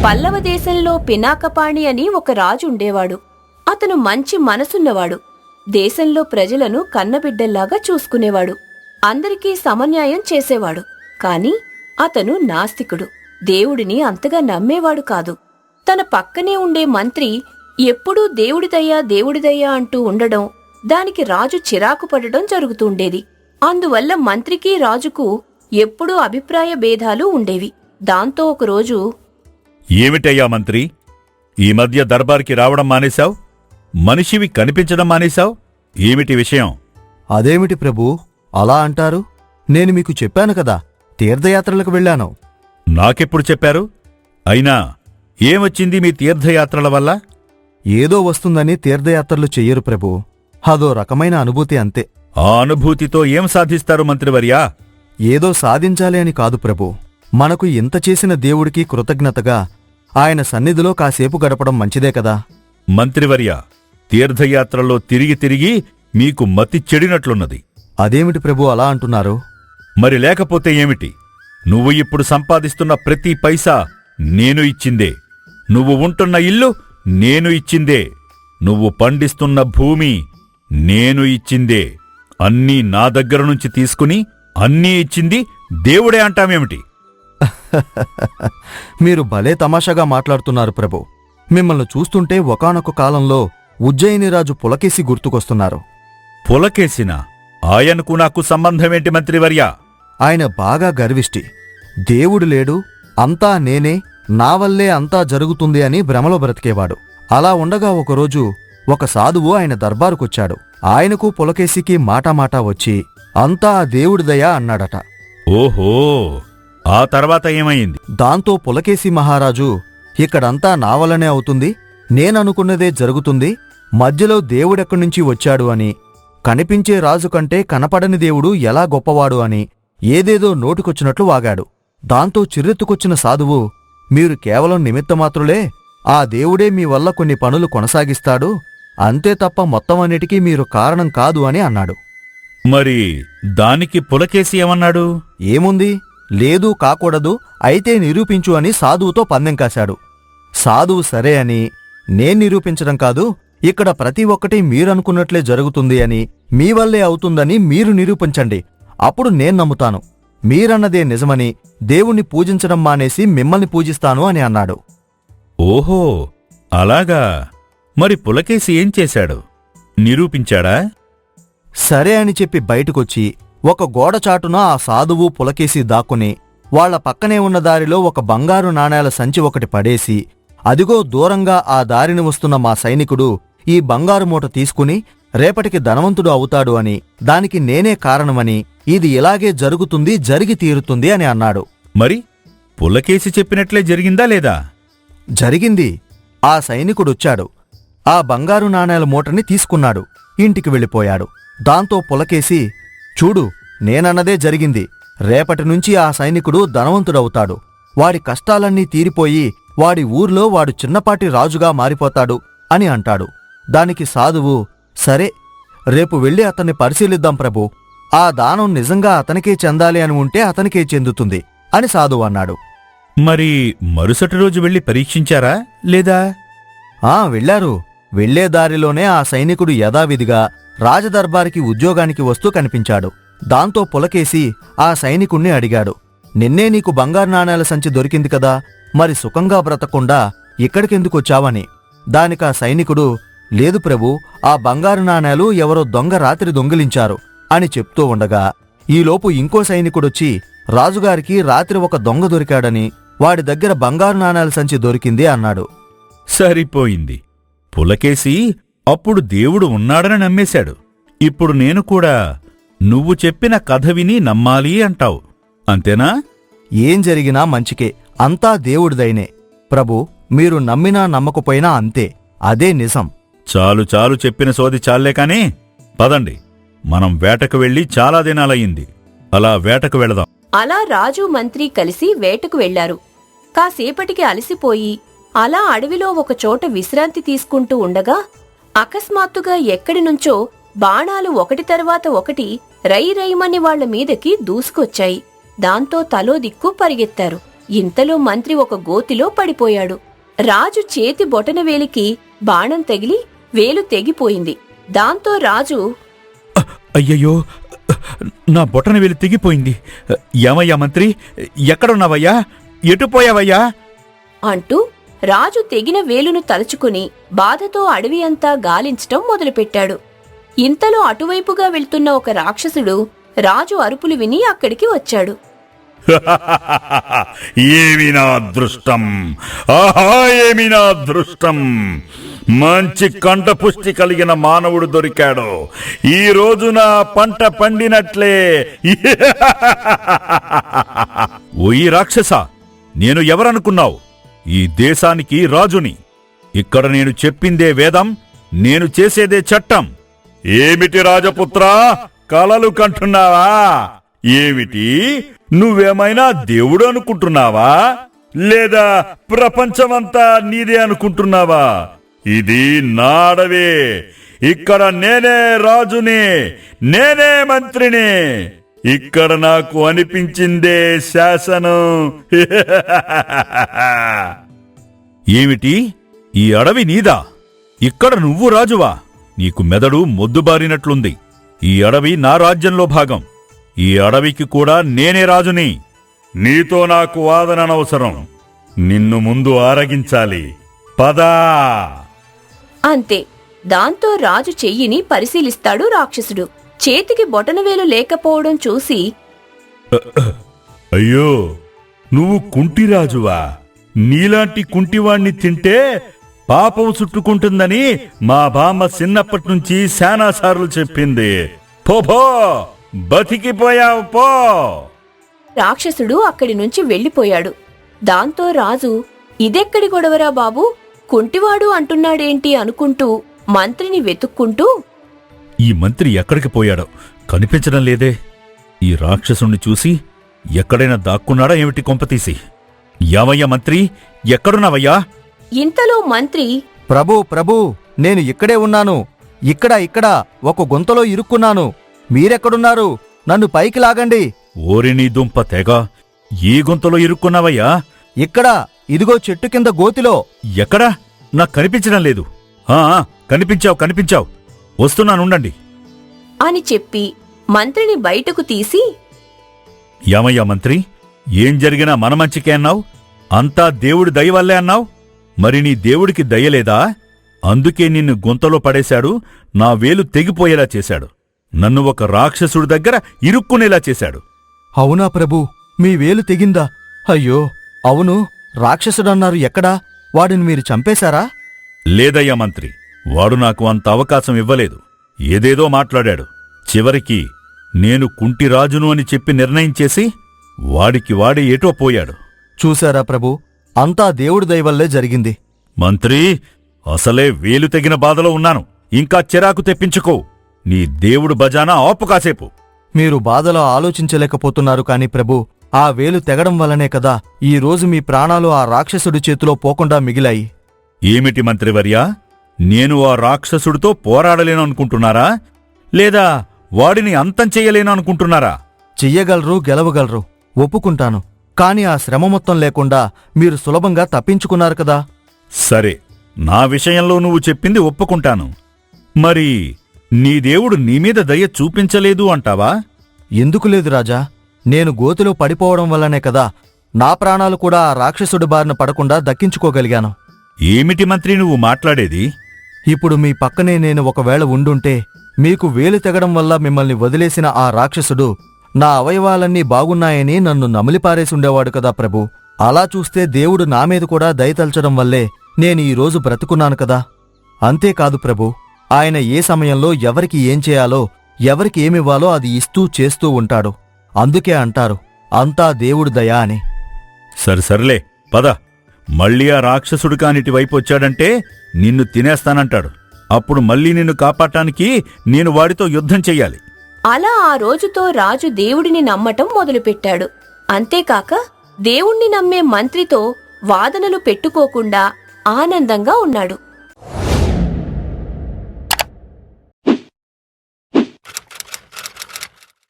పల్లవ దేశంలో పినాకపాణి అని ఒక రాజు ఉండేవాడు. అతను మంచి మనసున్నవాడు. దేశంలో ప్రజలను కన్నబిడ్డల్లాగా చూసుకునేవాడు. అందరికీ సమన్యాయం చేసేవాడు. కాని అతను నాస్తికుడు. దేవుడిని అంతగా నమ్మేవాడు కాదు. తన పక్కనే ఉండే మంత్రి ఎప్పుడూ దేవుడిదయ్యా దేవుడిదయ్యా అంటూ ఉండడం, దానికి రాజు చిరాకు పడడం జరుగుతుండేది. అందువల్ల మంత్రికి రాజుకు ఎప్పుడూ అభిప్రాయ భేదాలు ఉండేవి. దాంతో ఒకరోజు, ఏమిటయ్యా మంత్రి, ఈ మధ్య దర్బార్కి రావడం మానేశావ్? మనిషివి కనిపించడం మానేశావ్? ఏమిటి విషయం? అదేమిటి ప్రభూ అలా అంటారు? నేను మీకు చెప్పాను కదా, తీర్థయాత్రలకు వెళ్ళాను. నాకెప్పుడు చెప్పారు? అయినా ఏమొచ్చింది మీ తీర్థయాత్రల వల్ల? ఏదో వస్తుందని తీర్థయాత్రలు చెయ్యరు ప్రభూ. అదో రకమైన అనుభూతి అంతే. ఆ అనుభూతితో ఏం సాధిస్తారు మంత్రివర్యా? ఏదో సాధించాలి అని కాదు ప్రభూ. మనకు ఇంత చేసిన దేవుడికి కృతజ్ఞతగా ఆయన సన్నిధిలో కాసేపు గడపడం మంచిదే కదా. మంత్రివర్యా, తీర్థయాత్రలో తిరిగి తిరిగి మీకు మతి చెడినట్లున్నది. అదేమిటి ప్రభూ అలా అంటున్నారు? మరి లేకపోతే ఏమిటి? నువ్వు ఇప్పుడు సంపాదిస్తున్న ప్రతి పైసా నేను ఇచ్చిందే. నువ్వు ఉంటున్న ఇల్లు నేను ఇచ్చిందే. నువ్వు పండిస్తున్న భూమి నేను ఇచ్చిందే. అన్నీ నా దగ్గర నుంచి తీసుకుని అన్నీ ఇచ్చింది దేవుడే అంటామేమిటి? మీరు భలే తమాషాగా మాట్లాడుతున్నారు ప్రభూ. మిమ్మల్ని చూస్తుంటే ఒకానొక కాలంలో ఉజ్జయిని రాజు పులకేసి గుర్తుకొస్తున్నారు. పులకేసినా? ఆయనకు నాకు సంబంధమేంటి మంత్రివర్యా? ఆయన బాగా గర్విష్టి. దేవుడు లేడు, అంతా నేనే, నా వల్లే అంతా జరుగుతుంది అని భ్రమలో బ్రతికేవాడు. అలా ఉండగా ఒకరోజు ఒక సాధువు ఆయన దర్బారుకొచ్చాడు. ఆయనకు పులకేశికి మాటామాటా వచ్చి అంతా ఆ దేవుడిదయా అన్నాడట. ఓహో, ఆ తర్వాత ఏమయింది? దాంతో పులకేశి మహారాజు, ఇక్కడంతా నా వల్లనే అవుతుంది, నేననుకున్నదే జరుగుతుంది, మధ్యలో దేవుడెక్కడ్నుంచి వచ్చాడు అని, కనిపించే రాజు కంటే కనపడని దేవుడు ఎలా గొప్పవాడు అని ఏదేదో నోటికొచ్చినట్లు వాగాడు. దాంతో చిర్రెత్తుకొచ్చిన సాధువు, మీరు కేవలం నిమిత్తమాత్రులే, ఆ దేవుడే మీ వల్ల కొన్ని పనులు కొనసాగిస్తాడు, అంతే తప్ప మొత్తమన్నిటికీ మీరు కారణం కాదు అని అన్నాడు. మరి దానికి పులకేసి ఏమన్నాడు? ఏముంది, లేదు కాకూడదు, అయితే నిరూపించు అని సాధువుతో పందెం కాశాడు. సాధువు సరే అని, నేను నిరూపించడం కాదు, ఇక్కడ ప్రతి ఒక్కటి మీరనుకున్నట్లే జరుగుతుంది అని, మీ వల్లే అవుతుందని మీరు నిరూపించండి, అప్పుడు నేను నమ్ముతాను, మీరన్నదే నిజమని, దేవుణ్ణి పూజించడం మానేసి మిమ్మల్ని పూజిస్తాను అని అన్నాడు. ఓహో, అలాగా. మరి పులకేసి ఏం చేశాడు? నిరూపించాడా? సరే అని చెప్పి బయటకొచ్చి ఒక గోడచాటున ఆ సాధువు పులకేసి దాక్కుని వాళ్ల పక్కనే ఉన్న దారిలో ఒక బంగారు నాణేల సంచి ఒకటి పడేసి, అదిగో దూరంగా ఆ దారిని వస్తున్న మా సైనికుడు ఈ బంగారు మూట తీసుకుని రేపటికి ధనవంతుడు అవుతాడు అని, దానికి నేనే కారణమని, ఇది ఇలాగే జరుగుతుంది, జరిగి తీరుతుంది అని అన్నాడు. మరి పులకేసి చెప్పినట్లే జరిగిందా లేదా? జరిగింది. ఆ సైనికుడొచ్చాడు, ఆ బంగారు నాణేల మూటని తీసుకున్నాడు, ఇంటికి వెళ్ళిపోయాడు. దాంతో పులకేసి, చూడు, నేనన్నదే జరిగింది, రేపటినుంచి ఆ సైనికుడు ధనవంతుడవుతాడు, వాడి కష్టాలన్నీ తీరిపోయి వాడి ఊర్లో వాడు చిన్నపాటి రాజుగా మారిపోతాడు అని అంటాడు. దానికి సాధువు, సరే, రేపు వెళ్ళి అతన్ని పరిశీలిద్దాం ప్రభూ, ఆ దానం నిజంగా అతనికే చెందాలి అని ఉంటే అతనికే చెందుతుంది అని సాధువు అన్నాడు. మరి మరుసటి రోజు వెళ్లి పరీక్షించారా లేదా? వెళ్లారు. వెళ్లే దారిలోనే ఆ సైనికుడు యథావిధిగా రాజదర్బారికి ఉద్యోగానికి వస్తూ కనిపించాడు. దాంతో పులకేసి ఆ సైనికుణ్ణి అడిగాడు, నిన్నే నీకు బంగారు నాణేల సంచి దొరికింది కదా, మరి సుఖంగా బ్రతకుండా ఇక్కడికెందుకొచ్చావని. దానికా సైనికుడు, లేదు ప్రభూ, ఆ బంగారు నాణేలు ఎవరో దొంగ రాత్రి దొంగిలించారు అని చెప్తూ ఉండగా, ఈలోపు ఇంకో సైనికుడొచ్చి రాజుగారికి రాత్రి ఒక దొంగ దొరికాడని, వాడి దగ్గర బంగారు నాణేల సంచి దొరికింది అన్నాడు. సరిపోయింది. పులకేసి అప్పుడు దేవుడు ఉన్నాడని నమ్మేశాడు. ఇప్పుడు నేను కూడా నువ్వు చెప్పిన కథ విని నమ్మాలి అంటావు, అంతేనా? ఏం జరిగినా మంచికే, అంతా దేవుడిదైనే ప్రభూ, మీరు నమ్మినా నమ్మకపోయినా అంతే, అదే నిజం. చాలు చాలు, చెప్పిన సోది చాలే కాని పదండి, మనం వేటకు వెళ్ళి చాలా దినాలయ్యింది, అలా వేటకు వెళదాం. అలా రాజు మంత్రి కలిసి వేటకు వెళ్లారు. కాసేపటికి అలసిపోయి అలా అడవిలో ఒకచోట విశ్రాంతి తీసుకుంటూ ఉండగా అకస్మాత్తుగా ఎక్కడినుంచో బాణాలు ఒకటి తర్వాత ఒకటి రై రైమని వాళ్ల మీదకి దూసుకొచ్చాయి. దాంతో తలో దిక్కు పరిగెత్తారు. ఇంతలో మంత్రి ఒక గోతిలో పడిపోయాడు. రాజు చేతి బొటనవేలికి బాణం తగిలి వేలు తెగిపోయింది. దాంతో రాజు, అయ్యయ్యో, నా బొటనవేలు తెగిపోయింది. ఏమయ్యా మంత్రి, ఎక్కడున్నావయ్యా? ఎటుపోయావయ్యా? అంటూ రాజు తెగిన వేలును తలుచుకుని బాధతో అడవి అంతా గాలించటం మొదలుపెట్టాడు. ఇంతలో అటువైపుగా వెళ్తున్న ఒక రాక్షసుడు రాజు అరుపులు విని అక్కడికి వచ్చాడు. ఏమి నా అదృష్టం! ఆహా, ఏమి నా అదృష్టం! మంచి కంఠపుష్టి కలిగిన మానవుడు దొరికాడు. ఈ రోజు నా పంట పండినట్లే. ఓయి రాక్షస, నేను ఎవరనుకున్నావు? ఈ దేశానికి రాజుని. ఇక్కడ నేను చెప్పిందే వేదం, నేను చేసేదే చట్టం. ఏమిటి రాజపుత్రా, కలలు కంటున్నావా? ఏమిటి, నువ్వేమైనా దేవుడు అనుకుంటున్నావా? లేదా ప్రపంచమంతా నీదే అనుకుంటున్నావా? ఇది నా అడవి. ఇక్కడ నేనే రాజుని, నేనే మంత్రిని. ఇక్కడ నాకు అనిపించిందే శాసనం. ఏమిటి, ఈ అడవి నీదా? ఇక్కడ నువ్వు రాజువా? నీకు మెదడు మొద్దుబారినట్లుంది. ఈ అడవి నా రాజ్యంలో భాగం. ఈ అడవికి కూడా నేనే రాజుని. నీతో నాకు వాదన అనవసరం. నిన్ను ముందు ఆరగించాలి. పదా. అంతే. దాంతో రాజు చెయ్యిని పరిశీలిస్తాడు రాక్షసుడు. చేతికి బొటనవేలు లేకపోవడం చూసి, అయ్యో, నువ్వు కుంటిరాజువా? నీలాంటి కుంటివాణ్ణి తింటే పాపం చుట్టుకుంటుందని మా బామ్మ చిన్నప్పటినుంచి శానాసార్లు చెప్పింది. పోపో, బతికిపోయావు పో. రాక్షసుడు అక్కడి నుంచి వెళ్లిపోయాడు. దాంతో రాజు, ఇదెక్కడి గొడవరా బాబూ, కుంటివాడు అంటున్నాడేంటి అనుకుంటూ మంత్రిని వెతుక్కుంటూ, ఈ మంత్రి ఎక్కడికి పోయాడో కనిపించడం లేదే. ఈ రాక్షసుణ్ణి చూసి ఎక్కడైనా దాక్కున్నాడా ఏమిటి కొంపతీసి? యావయ్యా మంత్రి, ఎక్కడున్నావయ్యా? ఇంతలో మంత్రి, ప్రభూ, నేను ఇక్కడే ఉన్నాను. ఇక్కడ ఒక గుంతలో ఇరుక్కున్నాను. మీరెక్కడున్నారు? నన్ను పైకి లాగండి. ఓరి నీ దుంప తెగ, ఏ గుంతలో ఇరుక్కున్నావయ్యా? ఇక్కడ, ఇదిగో చెట్టు కింద గోతిలో. ఎక్కడా? నాకు కనిపించడం లేదు. కనిపించావు. వస్తున్నానుండండి అని చెప్పి మంత్రిని బయటకు తీసి, యామయ్యా మంత్రి, ఏం జరిగినా మన మంచికే అన్నావు. అంతా దేవుడి దయ వల్లే అన్నావు. మరి నీ దేవుడికి దయలేదా? అందుకే నిన్ను గుంతలో పడేశాడు. నా వేలు తెగిపోయేలా చేశాడు. నన్ను ఒక రాక్షసుడి దగ్గర ఇరుక్కునేలా చేశాడు. అవునా ప్రభూ, మీ వేలు తెగిందా? అయ్యో, అవును. రాక్షసుడన్నారు ఎక్కడా? వాడిని మీరు చంపేశారా? లేదయ్యా మంత్రి, వాడు నాకు అంత అవకాశం ఇవ్వలేదు. ఏదేదో మాట్లాడాడు. చివరికి నేను కుంటిరాజును అని చెప్పి నిర్ణయించేసి వాడికి వాడే ఏటో పోయాడు. చూశారా ప్రభూ, అంతా దేవుడి దయవల్లే జరిగింది. మంత్రి, అసలే వేలు తెగిన బాధలో ఉన్నాను. ఇంకా చిరాకు తెప్పించుకో. నీ దేవుడు బజానా ఆపు కాసేపు. మీరు బాధలో ఆలోచించలేకపోతున్నారు కాని ప్రభూ, ఆ వేలు తెగడం వల్లనే కదా ఈ రోజు మీ ప్రాణాలు ఆ రాక్షసుడి చేతిలో పోకుండా మిగిలాయి. ఏమిటి మంత్రివర్యా, నేను ఆ రాక్షసుడితో పోరాడలేను అనుకుంటున్నారా? లేదా వాడిని అంతం చెయ్యలేను అనుకుంటున్నారా? చెయ్యగలరు, గెలవగలరు, ఒప్పుకుంటాను. కాని ఆ శ్రమ మొత్తం లేకుండా మీరు సులభంగా తప్పించుకున్నారు కదా. సరే, నా విషయంలో నువ్వు చెప్పింది ఒప్పుకుంటాను. మరి నీ దేవుడు నీమీద దయ చూపించలేదు అంటావా? ఎందుకు లేదు రాజా, నేను గోతిలో పడిపోవడం వల్లనే కదా నా ప్రాణాలు కూడా ఆ రాక్షసుడి బారిన పడకుండా దక్కించుకోగలిగాను. ఏమిటి మంత్రి నువ్వు మాట్లాడేది? ఇప్పుడు మీ పక్కనే నేను ఒకవేళ ఉండుంటే మీకు వేలు తెగడం వల్ల మిమ్మల్ని వదిలేసిన ఆ రాక్షసుడు నా అవయవాలన్నీ బాగున్నాయని నన్ను నమిలిపారేసుండేవాడు కదా ప్రభూ. అలా చూస్తే దేవుడు నా మీద కూడా దయతల్చడం వల్లే నేను ఈ రోజు బ్రతుకున్నాను కదా. అంతేకాదు ప్రభూ, ఆయన ఏ సమయంలో ఎవరికి ఏం చేయాలో, ఎవరికి ఏమివ్వాలో అది ఇస్తూ చేస్తూ ఉంటాడు. అందుకే అంటారు, అంతా దేవుడు దయా అని. సరిసర్లే, పద. మళ్ళీ ఆ రాక్షసుడు కానిటి వైపు వచ్చాడంటే నిన్ను తినేస్తానంటాడు. అప్పుడు మళ్ళీ నిన్ను కాపాడటానికి నేను వాడితో యుద్ధం చెయ్యాలి. అలా ఆ రోజుతో రాజు దేవుడిని నమ్మటం మొదలుపెట్టాడు. అంతేకాక దేవుణ్ణి నమ్మే మంత్రితో వాదనలు పెట్టుకోకుండా ఆనందంగా ఉన్నాడు.